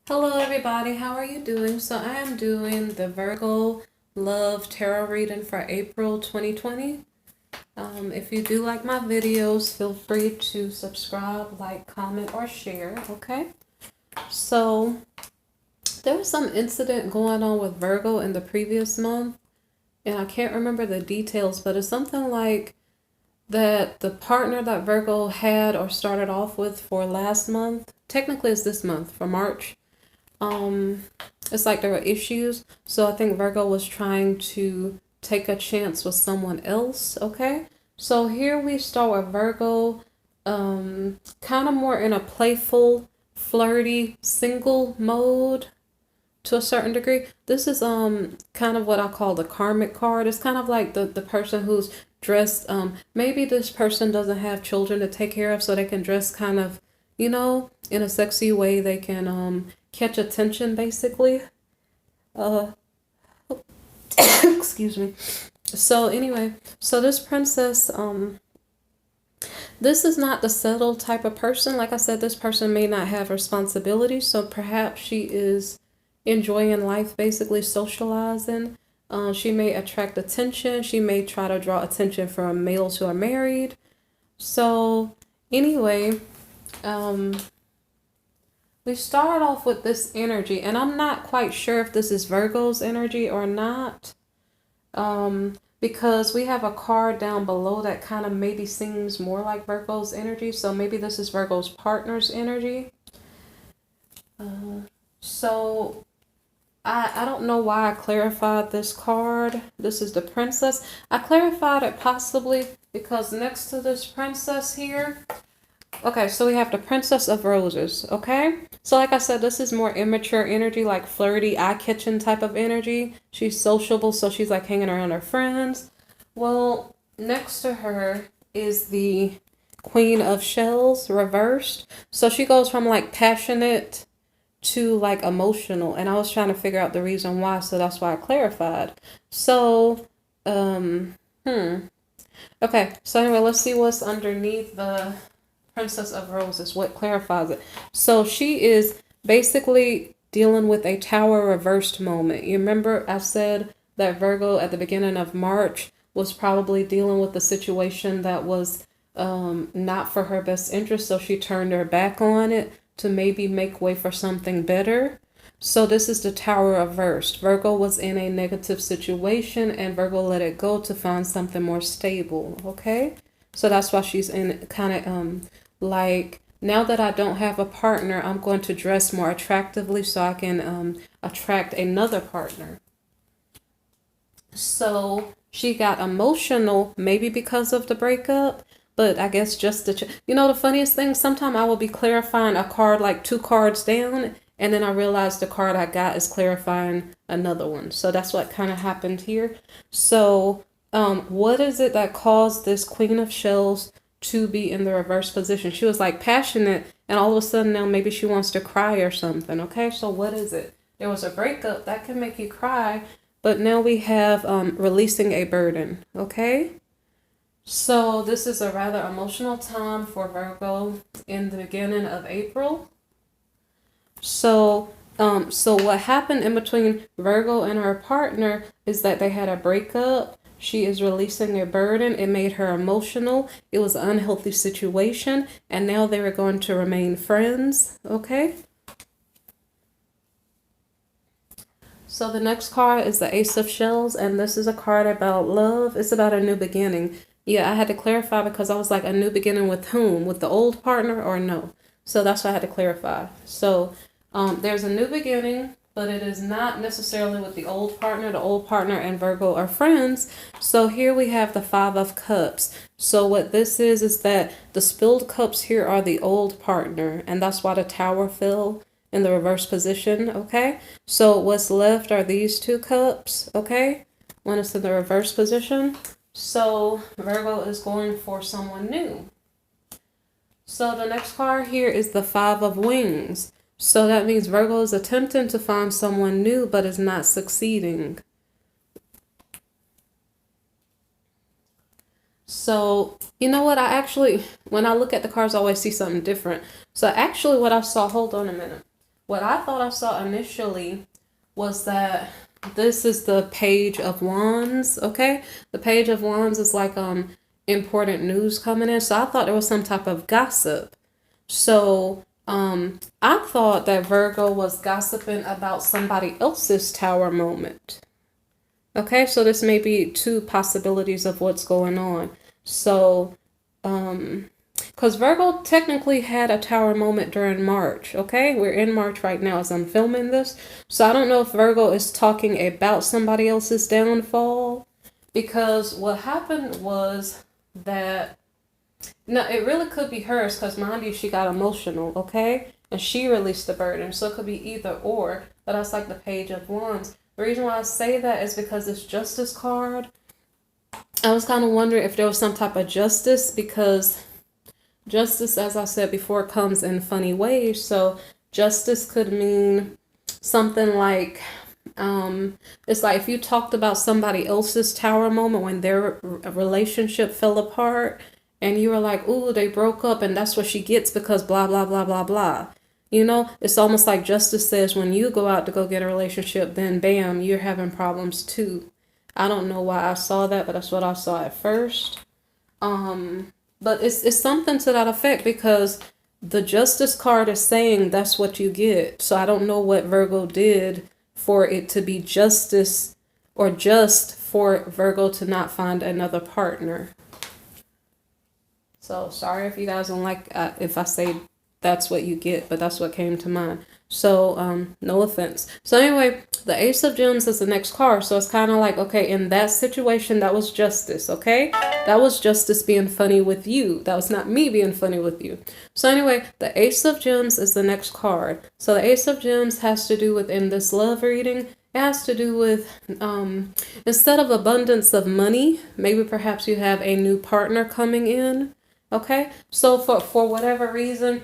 Hello, everybody. How are you doing? So, I am doing the Virgo Love Tarot reading for April 2020. If you do like my videos, feel free to subscribe, like, comment, or share. Okay. So, there was some incident going on with Virgo in the previous month, and I can't remember the details, but it's something like that the partner that Virgo had or started off with for last month, technically it's this month for March. um it's like there were issues, so I think Virgo was trying to take a chance with someone else. Okay, so here we start with Virgo, kind of more in a playful, flirty, single mode to a certain degree. This is kind of what I call the karmic card. It's kind of like the person who's dressed, maybe this person doesn't have children to take care of, so they can dress kind of, in a sexy way. They can catch attention basically. Uh excuse me. So anyway, so this princess, this is not the settled type of person. Like I said, this person may not have responsibilities, so perhaps she is enjoying life, basically socializing. She may attract attention. She may try to draw attention from males who are married. So anyway, um, we start off with this energy, and I'm not quite sure if this is Virgo's energy or not. Because we have a card down below that kind of maybe seems more like Virgo's energy. So maybe this is Virgo's partner's energy. So I don't know why I clarified this card. This is the princess. I clarified it possibly because next to this princess here, okay, so we have the Princess of Roses, okay? So like I said, this is more immature energy, like flirty, eye-catching type of energy. She's sociable, so she's like hanging around her friends. Well, next to her is the Queen of Shells reversed. So she goes from like passionate to like emotional, and I was trying to figure out the reason why, so that's why I clarified. So, okay, so anyway, let's see what's underneath the Princess of Roses, what clarifies it. So she is basically dealing with a tower reversed moment. You remember I said that Virgo at the beginning of March was probably dealing with a situation that was not for her best interest, so she turned her back on it to maybe make way for something better. So this is the tower reversed. Virgo was in a negative situation and Virgo let it go to find something more stable. Okay, so that's why she's in kind of like, now that I don't have a partner, I'm going to dress more attractively so I can attract another partner. So she got emotional, maybe because of the breakup, but I guess just the funniest thing, sometimes I will be clarifying a card like two cards down, and then I realize the card I got is clarifying another one. So that's what kind of happened here. So what is it that caused this Queen of Shells to be in the reverse position? She was like passionate, and all of a sudden now maybe she wants to cry or something. Okay, so what is it? There was a breakup that can make you cry, but now we have releasing a burden. Okay, so this is a rather emotional time for Virgo in the beginning of April. So so what happened in between Virgo and her partner is that they had a breakup. She is releasing a burden. It made her emotional. It was an unhealthy situation, and now they are going to remain friends. Okay. So the next card is the Ace of Shells, and this is a card about love. It's about a new beginning. Yeah, I had to clarify because I was like, a new beginning with whom? With the old partner or no? So that's why I had to clarify. So there's a new beginning, but it is not necessarily with the old partner. The old partner and Virgo are friends. So here we have the Five of Cups. So what this is that the spilled cups here are the old partner, and that's why the tower fell in the reverse position. Okay, so what's left are these two cups. Okay, when it's in the reverse position. So Virgo is going for someone new. So the next card here is the Five of Wings. So that means Virgo is attempting to find someone new, but is not succeeding. So, you know what? When I look at the cards, I always see something different. So actually what I saw, hold on a minute. what I thought I saw initially was that this is the Page of Wands, okay? The Page of Wands is like important news coming in. So I thought there was some type of gossip. So I thought that Virgo was gossiping about somebody else's tower moment. Okay, so this may be two possibilities of what's going on. So, because Virgo technically had a tower moment during March, okay? We're in March right now as I'm filming this. So I don't know if Virgo is talking about somebody else's downfall, because what happened was that, no, it really could be hers, because mind you, she got emotional, okay? And she released the burden. So it could be either or, but that's like the Page of Wands. The reason why I say that is because this Justice card, I was kind of wondering if there was some type of justice, because justice, as I said before, comes in funny ways. So justice could mean something like, it's like if you talked about somebody else's tower moment when their relationship fell apart, and you were like, ooh, they broke up and that's what she gets because blah, blah, blah, blah, blah. You know, it's almost like justice says when you go out to go get a relationship, then bam, you're having problems too. I don't know why I saw that, but that's what I saw at first. But it's something to that effect, because the Justice card is saying that's what you get. So I don't know what Virgo did for it to be justice, or just for Virgo to not find another partner. So sorry if you guys don't like if I say that's what you get, but that's what came to mind. So no offense. So anyway, the Ace of Gems is the next card. So it's kind of like, okay, in that situation, that was justice, okay? That was justice being funny with you. That was not me being funny with you. So anyway, the Ace of Gems is the next card. So the Ace of Gems has to do with, in this love reading, it has to do with, instead of abundance of money, maybe perhaps you have a new partner coming in, okay? So for whatever reason,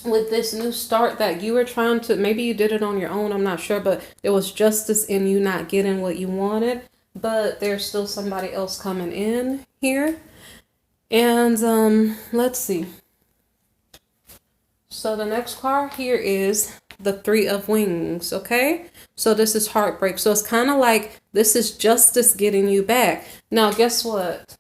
with this new start that you were trying to, maybe you did it on your own, I'm not sure, but there was justice in you not getting what you wanted, but there's still somebody else coming in here. And let's see. So the next card here is the Three of Wings, okay? So this is heartbreak. So it's kind of like this is justice getting you back. Now, guess what?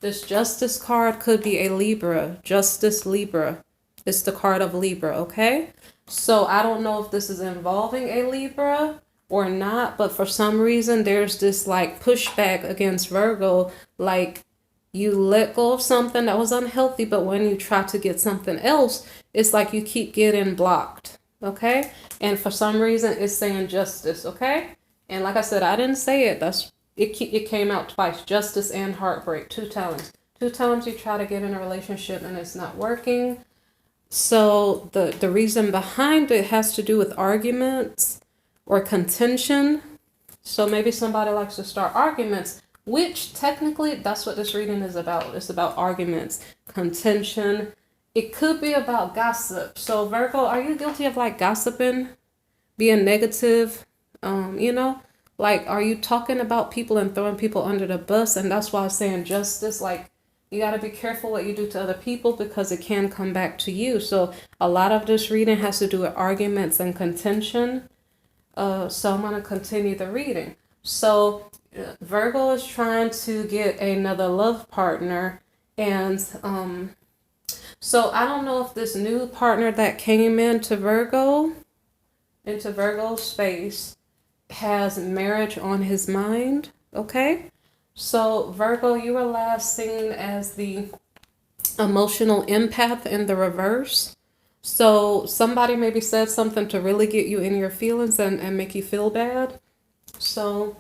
This Justice card could be a Libra, Justice Libra. It's the card of Libra, okay? So I don't know if this is involving a Libra or not, but for some reason there's this like pushback against Virgo, like you let go of something that was unhealthy, but when you try to get something else, it's like you keep getting blocked, okay? And for some reason it's saying justice, okay? And like I said, I didn't say it. It came out twice, justice and heartbreak, 2 times. 2 times you try to get in a relationship and it's not working. So the reason behind it has to do with arguments or contention. So maybe somebody likes to start arguments, which technically that's what this reading is about. It's about arguments, contention. It could be about gossip. So Virgo, are you guilty of like gossiping, being negative? You know, like, are you talking about people and throwing people under the bus? And that's why I'm saying justice, like, you got to be careful what you do to other people, because it can come back to you. So a lot of this reading has to do with arguments and contention. So I'm going to continue the reading. So Virgo is trying to get another love partner. And so I don't know if this new partner that came into Virgo's space, has marriage on his mind, okay? So Virgo, you were last seen as the emotional empath in the reverse. So somebody maybe said something to really get you in your feelings and make you feel bad. So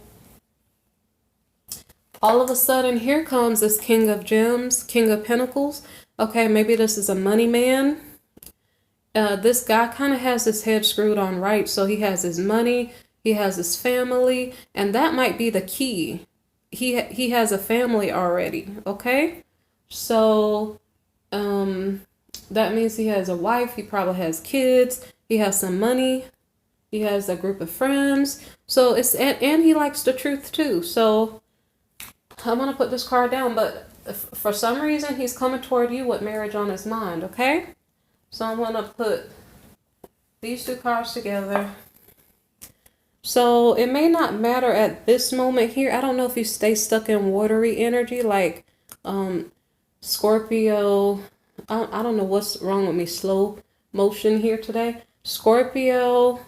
all of a sudden, here comes this King of Gems, King of Pentacles. Okay, maybe this is a money man. This guy kind of has his head screwed on right. So he has his money, he has his family, and that might be the key. He has a family already, okay? So that means he has a wife, he probably has kids, he has some money, he has a group of friends. So it's, and he likes the truth too. So I'm gonna put this card down, but for some reason he's coming toward you with marriage on his mind, okay? So I'm gonna put these two cards together. So it may not matter at this moment here. I don't know if you stay stuck in watery energy like Scorpio. I don't know what's wrong with me. Slow motion here today. Scorpio.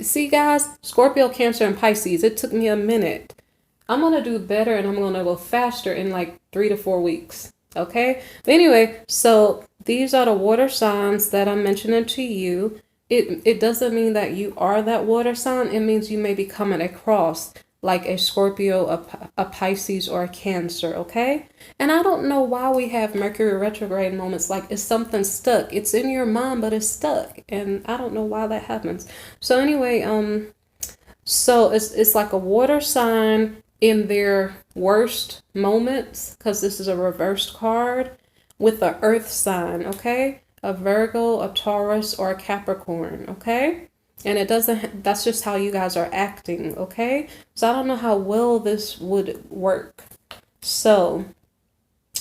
See guys, Scorpio, Cancer, and Pisces. It took me a minute. I'm going to do better and I'm going to go faster in like 3 to 4 weeks. Okay. But anyway, so these are the water signs that I'm mentioning to you. It doesn't mean that you are that water sign. It means you may be coming across like a Scorpio, a Pisces, or a Cancer, okay? And I don't know why we have Mercury retrograde moments. Like, it's something stuck. It's in your mind, but it's stuck. And I don't know why that happens. So anyway, so it's like a water sign in their worst moments, because this is a reversed card, with an earth sign, okay? A Virgo, a Taurus, or a Capricorn, okay? And it doesn't, that's just how you guys are acting, okay? So I don't know how well this would work. So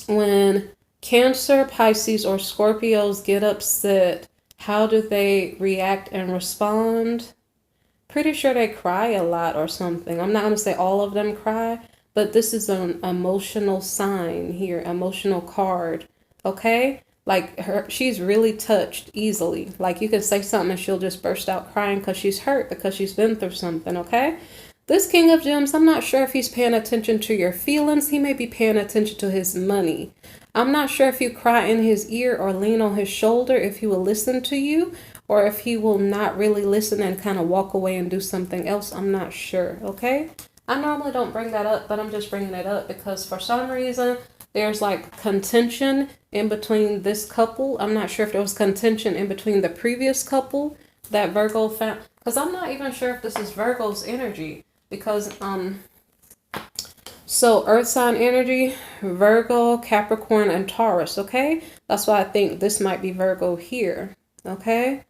when Cancer, Pisces, or Scorpios get upset, how do they react and respond? Pretty sure they cry a lot or something. I'm not going to say all of them cry, but this is an emotional sign here, emotional card, okay? Like she's really touched easily. Like you can say something and she'll just burst out crying because she's hurt, because she's been through something, okay? This King of Gems, I'm not sure if he's paying attention to your feelings. He may be paying attention to his money. I'm not sure if you cry in his ear or lean on his shoulder, if he will listen to you, or if he will not really listen and kind of walk away and do something else. I'm not sure, okay? I normally don't bring that up, but I'm just bringing it up because for some reason, there's like contention in between this couple. I'm not sure if there was contention in between the previous couple that Virgo found, because I'm not even sure if this is Virgo's energy, because so earth sign energy, Virgo, Capricorn, and Taurus, okay? That's why I think this might be Virgo here, okay?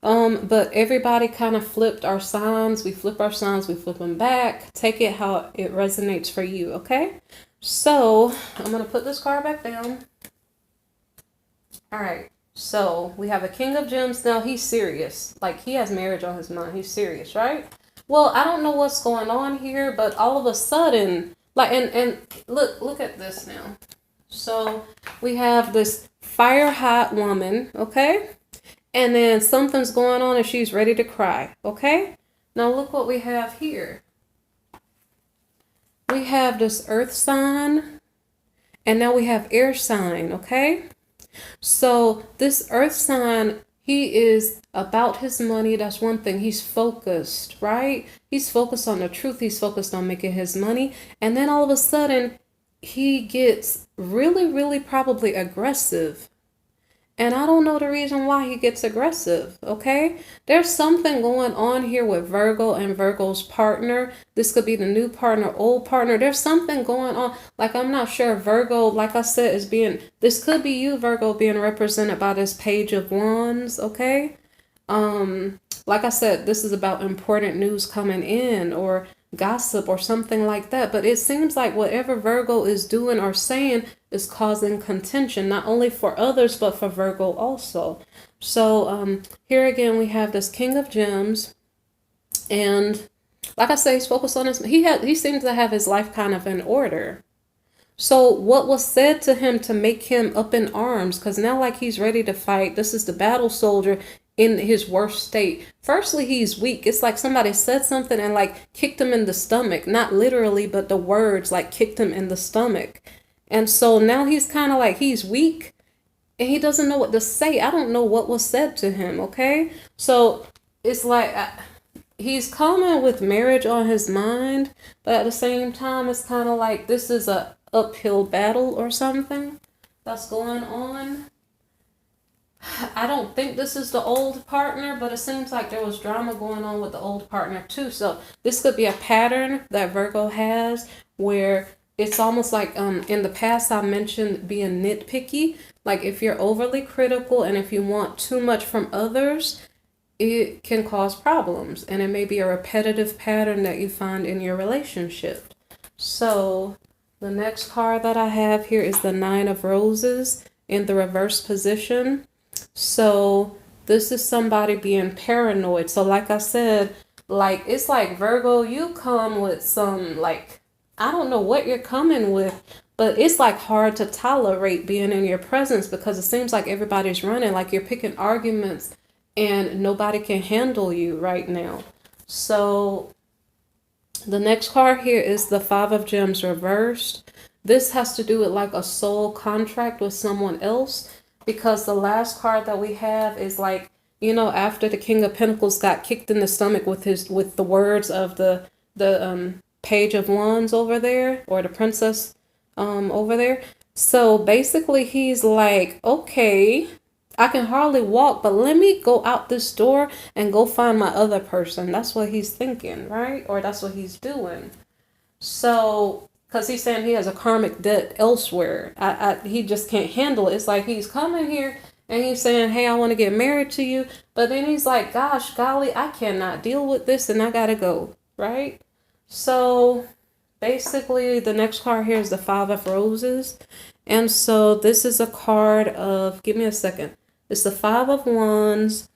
But everybody kind of flipped our signs. We flip our signs, we flip them back. Take it how it resonates for you, okay? So I'm going to put this card back down. All right. So we have a King of Gems. Now he's serious. Like he has marriage on his mind. He's serious, right? Well, I don't know what's going on here, but all of a sudden, like, and look at this now. So we have this fire hot woman, okay? And then something's going on and she's ready to cry, okay? Now look what we have here. We have this earth sign, and now we have air sign, okay? So this earth sign, he is about his money. That's one thing. He's focused, right? He's focused on the truth. He's focused on making his money. And then all of a sudden, he gets really, really probably aggressive. And I don't know the reason why he gets aggressive, okay? There's something going on here with Virgo and Virgo's partner. This could be the new partner, old partner. There's something going on. Like, I'm not sure Virgo, like I said, is being, this could be you, Virgo, being represented by this Page of Wands, okay? Like I said, this is about important news coming in or gossip or something like that. But it seems like whatever Virgo is doing or saying is causing contention, not only for others, but for Virgo also. So here again, we have this King of Gems. And like I say, he's focused on his, he seems to have his life kind of in order. So what was said to him to make him up in arms? Because now like he's ready to fight. This is the battle soldier in his worst state. Firstly, he's weak. It's like somebody said something and like kicked him in the stomach. Not literally, but the words like kicked him in the stomach. And so now he's kind of like, he's weak and he doesn't know what to say. I don't know what was said to him, okay? So it's like he's coming with marriage on his mind, but at the same time, it's kind of like this is a uphill battle or something that's going on. I don't think this is the old partner, but it seems like there was drama going on with the old partner too. So this could be a pattern that Virgo has where it's almost like in the past I mentioned being nitpicky. Like if you're overly critical and if you want too much from others, it can cause problems. And it may be a repetitive pattern that you find in your relationship. So the next card that I have here is the Nine of Roses in the reverse position. So This is somebody being paranoid. So like I said, like it's like Virgo, you come with some like, I don't know what you're coming with, but it's like hard to tolerate being in your presence because it seems like everybody's running, like you're picking arguments and nobody can handle you right now. So the next card here is the Five of Gems reversed. This has to do with like a soul contract with someone else, because the last card that we have is like, you know, after the King of Pentacles got kicked in the stomach with the words of the Page of Wands over there, or the Princess over there. So basically he's like, okay, I can hardly walk, but let me go out this door and go find my other person. That's what he's thinking, right? Or that's what he's doing. So, because he's saying he has a karmic debt elsewhere. He just can't handle it. It's like he's coming here and he's saying, hey, I want to get married to you. But then he's like, gosh, golly, I cannot deal with this and I got to go, right? So basically the next card here is the Five of Roses. And so this is a card of, give me a second. It's the Five of Wands.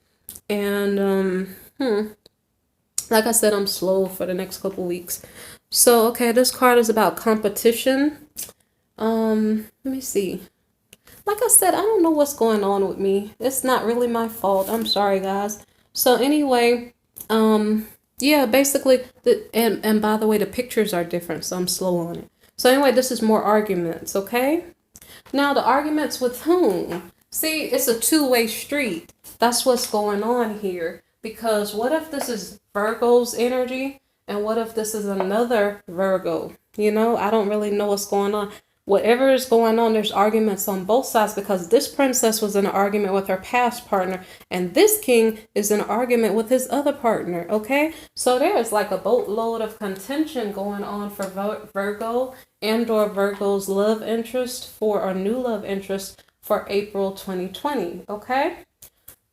And, like I said, I'm slow for the next couple weeks. So, okay, this card is about competition. Let me see. Like I said, I don't know what's going on with me. It's not really my fault. I'm sorry, guys. So anyway, yeah, basically, and by the way, the pictures are different, so I'm slow on it. So anyway, this is more arguments, okay? Now, the arguments with whom? See, it's a two-way street. That's what's going on here. Because what if this is Virgo's energy? And what if this is another Virgo? You know, I don't really know what's going on. Whatever is going on, there's arguments on both sides, because this princess was in an argument with her past partner, and this king is in an argument with his other partner, okay? So there's like a boatload of contention going on for Virgo and or Virgo's love interest or new love interest for April 2020, okay?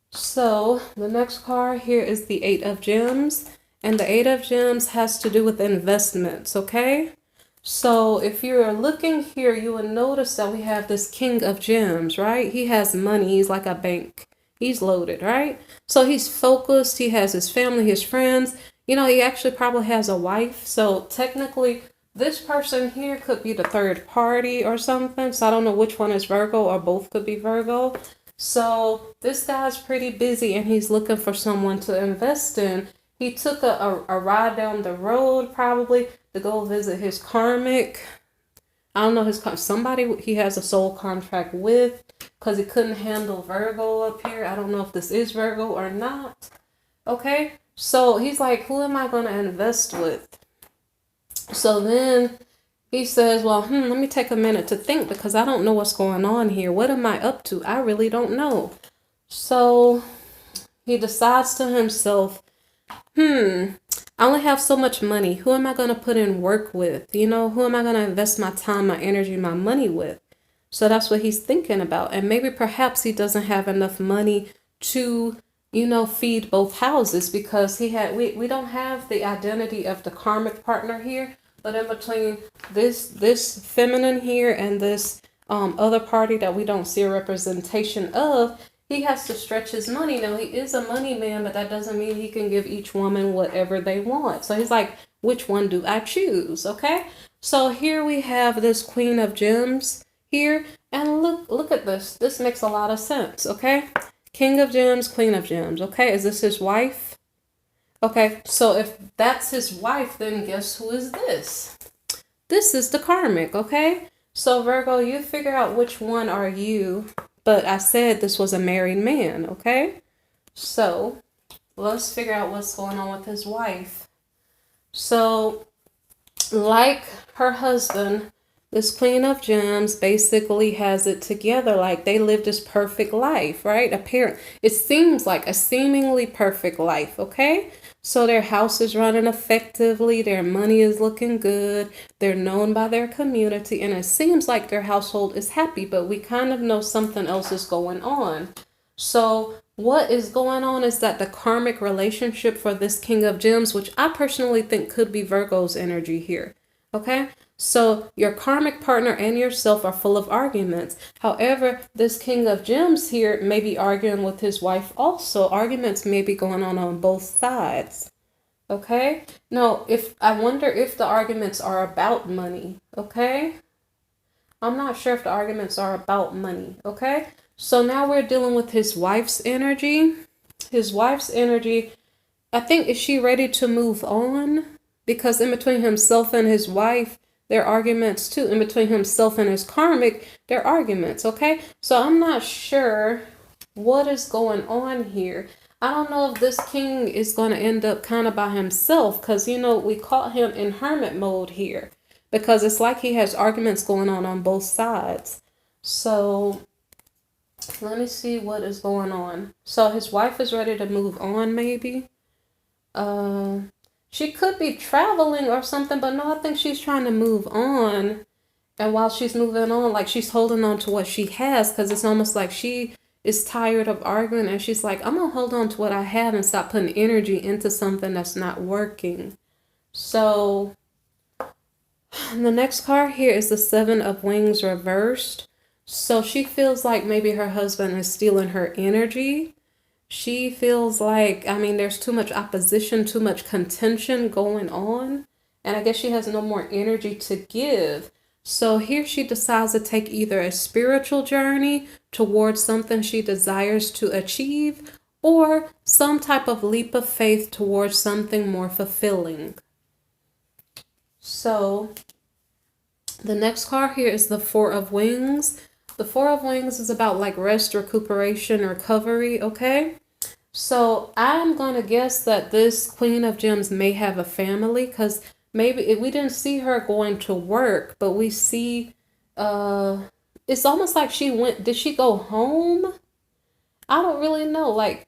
So the next card here is the Eight of Gems, and the Eight of Gems has to do with investments, okay? So if you're looking here, you will notice that we have this King of Gems, right? He has money. He's like a bank. He's loaded, right? So he's focused. He has his family, his friends. You know, he actually probably has a wife. So technically, this person here could be the third party or something. So I don't know which one is Virgo, or both could be Virgo. So this guy's pretty busy and he's looking for someone to invest in. He took a ride down the road probably to go visit his karmic. I don't know, somebody he has a soul contract with, because he couldn't handle Virgo up here. I don't know if this is Virgo or not. Okay, so he's like, who am I going to invest with? So then he says, well, let me take a minute to think, because I don't know what's going on here. What am I up to? I really don't know. So he decides to himself, I only have so much money. Who am I going to put in work with? You know, who am I going to invest my time, my energy, my money with? So that's what he's thinking about. And maybe perhaps he doesn't have enough money to, you know, feed both houses, because we don't have the identity of the karmic partner here. But in between this feminine here and this other party that we don't see a representation of, he has to stretch his money. Now, he is a money man, but that doesn't mean he can give each woman whatever they want. So he's like, which one do I choose? Okay. So here we have this Queen of Gems here. And look at this. This makes a lot of sense. Okay. King of Gems, Queen of Gems. Okay. Is this his wife? Okay. So if that's his wife, then guess who is this? This is the karmic. Okay. So Virgo, you figure out which one are you. But I said this was a married man, okay? So let's figure out what's going on with his wife. So like her husband, this Queen of Gems basically has it together. Like they live this perfect life, right? It seems like a seemingly perfect life, okay? So their house is running effectively. Their money is looking good. They're known by their community. And it seems like their household is happy. But we kind of know something else is going on. So what is going on is that the karmic relationship for this King of Gems, which I personally think could be Virgo's energy here. Okay. So your karmic partner and yourself are full of arguments. However, this King of Gems here may be arguing with his wife also. Arguments may be going on both sides. Okay? No, I wonder if the arguments are about money. Okay? I'm not sure if the arguments are about money. Okay? So now we're dealing with his wife's energy. His wife's energy, I think, is she ready to move on? Because in between himself and his wife, there are arguments too. In between himself and his karmic, there are arguments, okay? So I'm not sure what is going on here. I don't know if this king is going to end up kind of by himself because, you know, we caught him in hermit mode here because it's like he has arguments going on both sides. So let me see what is going on. So his wife is ready to move on, maybe. She could be traveling or something, but no, I think she's trying to move on. And while she's moving on, like she's holding on to what she has because it's almost like she is tired of arguing and she's like, I'm going to hold on to what I have and stop putting energy into something that's not working. So the next card here is the Seven of Wings reversed. So she feels like maybe her husband is stealing her energy. She feels like, I mean, there's too much opposition, too much contention going on. And I guess she has no more energy to give. So here she decides to take either a spiritual journey towards something she desires to achieve or some type of leap of faith towards something more fulfilling. So the next card here is the Four of Wings. The Four of Wings is about like rest, recuperation, recovery, okay? So I'm going to guess that this Queen of Gems may have a family because maybe we didn't see her going to work, but we see, it's almost like did she go home? I don't really know. Like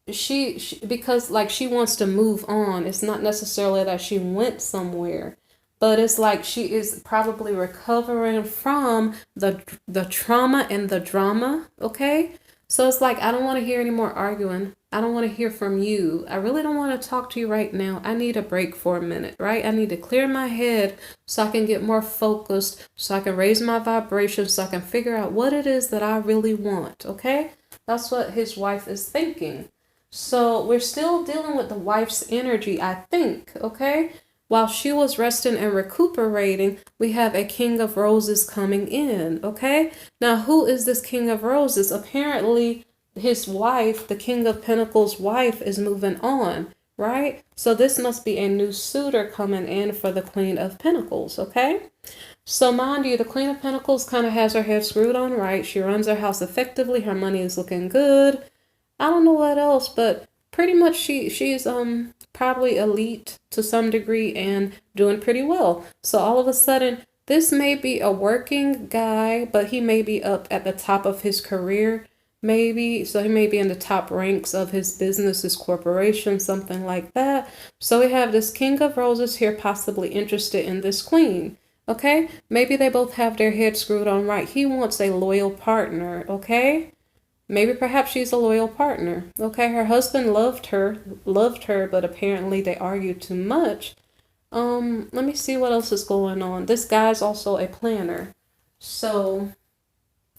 because like she wants to move on. It's not necessarily that she went somewhere, but it's like she is probably recovering from the trauma and the drama, okay? So it's like, I don't want to hear any more arguing. I don't want to hear from you. I really don't want to talk to you right now. I need a break for a minute, right? I need to clear my head so I can get more focused, so I can raise my vibration, so I can figure out what it is that I really want, okay? That's what his wife is thinking. So we're still dealing with the wife's energy, I think, okay? While she was resting and recuperating, we have a King of Roses coming in, okay? Now, who is this King of Roses? Apparently, his wife, the King of Pentacles' wife, is moving on, right? So this must be a new suitor coming in for the Queen of Pentacles, okay? So mind you, the Queen of Pentacles kind of has her head screwed on right. She runs her house effectively. Her money is looking good. I don't know what else, but pretty much she's probably elite to some degree and doing pretty well. So all of a sudden, this may be a working guy, but he may be up at the top of his career, maybe. So he may be in the top ranks of his business, his corporation, something like that. So we have this King of Roses here possibly interested in this queen. Okay, maybe they both have their heads screwed on right. He wants a loyal partner, okay? Maybe perhaps she's a loyal partner. Okay, her husband loved her, but apparently they argued too much. Let me see what else is going on. This guy's also a planner. So,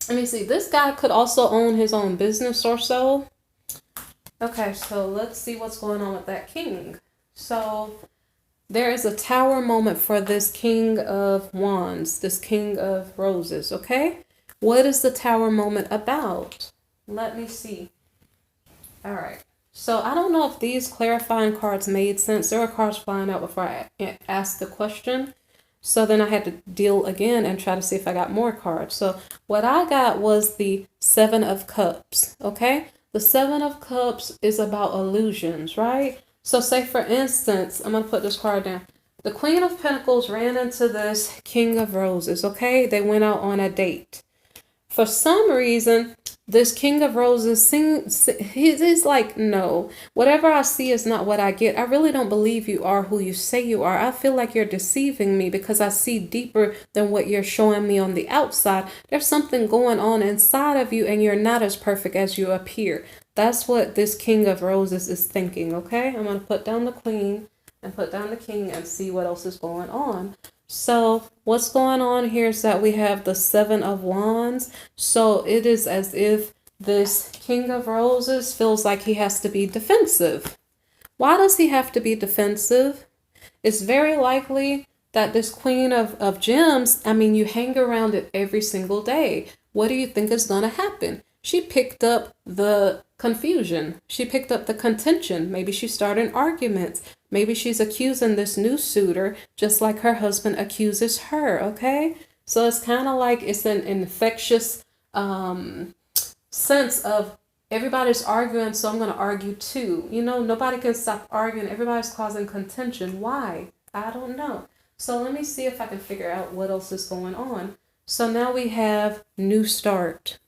let me see. This guy could also own his own business or so. Okay, so let's see what's going on with that king. So, there is a tower moment for this King of Wands, this King of Roses, okay? What is the tower moment about? Let me see. All right. So I don't know if these clarifying cards made sense. There were cards flying out before I asked the question. So then I had to deal again and try to see if I got more cards. So what I got was the Seven of Cups, okay? The Seven of Cups is about illusions, right? So say for instance, I'm going to put this card down. The Queen of Pentacles ran into this King of Roses, okay? They went out on a date. For some reason, this King of Roses, he's like, no, whatever I see is not what I get. I really don't believe you are who you say you are. I feel like you're deceiving me because I see deeper than what you're showing me on the outside. There's something going on inside of you and you're not as perfect as you appear. That's what this King of Roses is thinking, okay? I'm going to put down the Queen and put down the King and see what else is going on. So what's going on here is that we have the Seven of Wands. So it is as if this King of Roses feels like he has to be defensive. Why does he have to be defensive? It's very likely that this Queen of Gems, I mean, you hang around it every single day. What do you think is going to happen? She picked up the confusion. She picked up the contention. Maybe she's starting arguments. Maybe she's accusing this new suitor just like her husband accuses her, okay? So it's kind of like it's an infectious sense of everybody's arguing, so I'm going to argue too. You know, nobody can stop arguing. Everybody's causing contention. Why? I don't know. So let me see if I can figure out what else is going on. So now we have new start.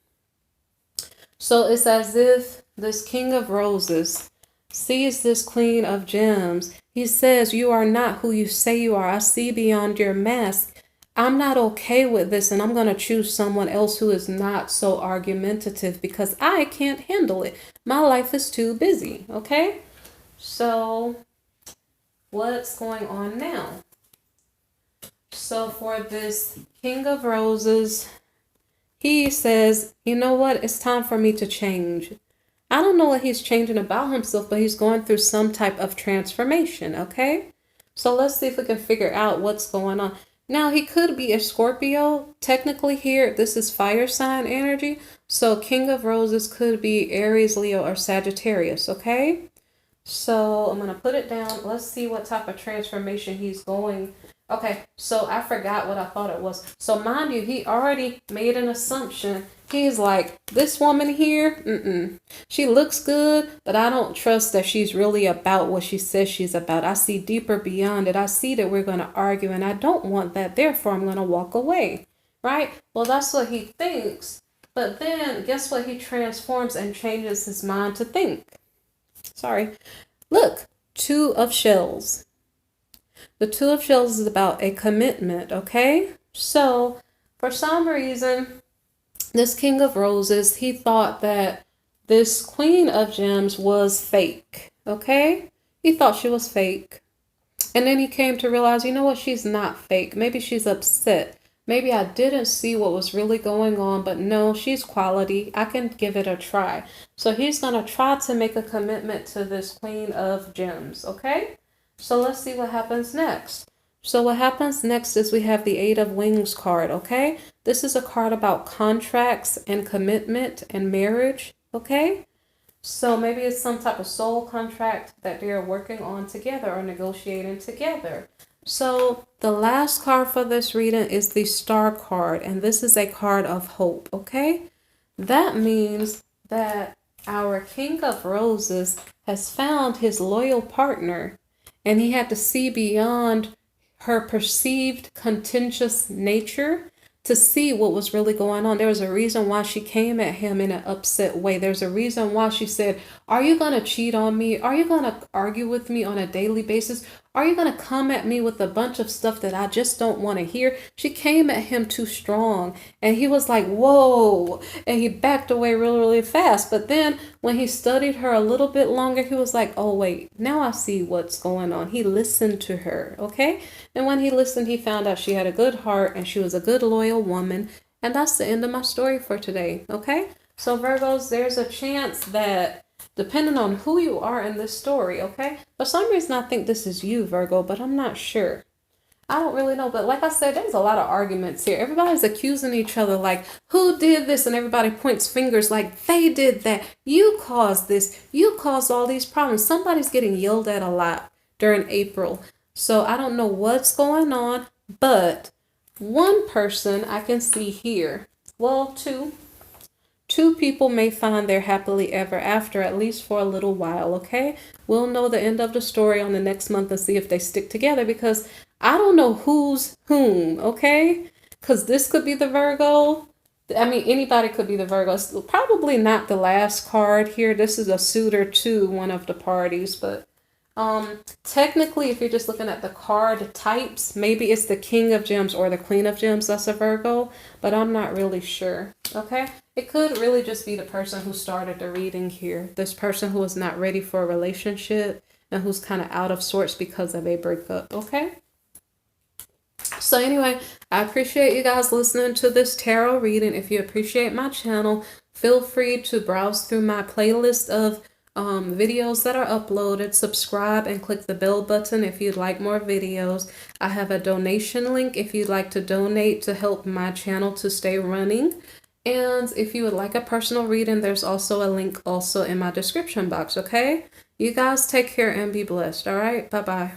So it's as if this King of Roses sees this Queen of Gems. He says, you are not who you say you are. I see beyond your mask. I'm not okay with this, and I'm going to choose someone else who is not so argumentative because I can't handle it. My life is too busy, okay? So what's going on now? So for this King of Roses, he says, you know what? It's time for me to change. I don't know what he's changing about himself, but he's going through some type of transformation, okay? So let's see if we can figure out what's going on. Now, he could be a Scorpio. Technically here, this is fire sign energy. So King of Roses could be Aries, Leo, or Sagittarius, okay? So I'm going to put it down. Let's see what type of transformation he's going. Okay, so I forgot what I thought it was. So mind you, he already made an assumption. He's like, this woman here, she looks good, but I don't trust that she's really about what she says she's about. I see deeper beyond it. I see that we're going to argue, and I don't want that. Therefore, I'm going to walk away, right? Well, that's what he thinks. But then, guess what? He transforms and changes his mind to think. Sorry. Look, Two of Shells. The Two of Shells is about a commitment, okay? So, for some reason, this King of Roses, he thought that this Queen of Gems was fake, okay? He thought she was fake. And then he came to realize, you know what? She's not fake. Maybe she's upset. Maybe I didn't see what was really going on, but no, she's quality. I can give it a try. So he's going to try to make a commitment to this Queen of Gems, okay? So let's see what happens next. So what happens next is we have the Eight of Wings card, okay? This is a card about contracts and commitment and marriage, okay? So maybe it's some type of soul contract that they're working on together or negotiating together. So the last card for this reading is the Star card, and this is a card of hope, okay? That means that our King of Roses has found his loyal partner, and he had to see beyond her perceived contentious nature to see what was really going on. There was a reason why she came at him in an upset way. There's a reason why she said, are you going to cheat on me? Are you going to argue with me on a daily basis? Are you going to come at me with a bunch of stuff that I just don't want to hear? She came at him too strong, and he was like, whoa, and he backed away really, really fast. But then when he studied her a little bit longer, he was like, oh, wait, now I see what's going on. He listened to her, okay? And when he listened, he found out she had a good heart and she was a good, loyal woman. And that's the end of my story for today, okay? So Virgos, there's a chance that depending on who you are in this story, okay? For some reason, I think this is you, Virgo, but I'm not sure. I don't really know. But like I said, there's a lot of arguments here. Everybody's accusing each other like, who did this? And everybody points fingers like, they did that. You caused this. You caused all these problems. Somebody's getting yelled at a lot during April. So I don't know what's going on, but one person I can see here, well, two people may find their happily ever after, at least for a little while, okay? We'll know the end of the story on the next month and see if they stick together, because I don't know who's whom, okay? Because this could be the Virgo. I mean, anybody could be the Virgo. It's probably not the last card here. This is a suitor to one of the parties, but technically, if you're just looking at the card types, maybe it's the King of Gems or the Queen of Gems that's a Virgo, but I'm not really sure, okay? It could really just be the person who started the reading here. This person who is not ready for a relationship and who's kind of out of sorts because of a breakup, okay? So anyway, I appreciate you guys listening to this tarot reading. If you appreciate my channel, feel free to browse through my playlist of videos that are uploaded. Subscribe and click the bell button if you'd like more videos. I have a donation link if you'd like to donate to help my channel to stay running. And if you would like a personal reading, there's also a link also in my description box, okay? You guys take care and be blessed, all right? Bye-bye.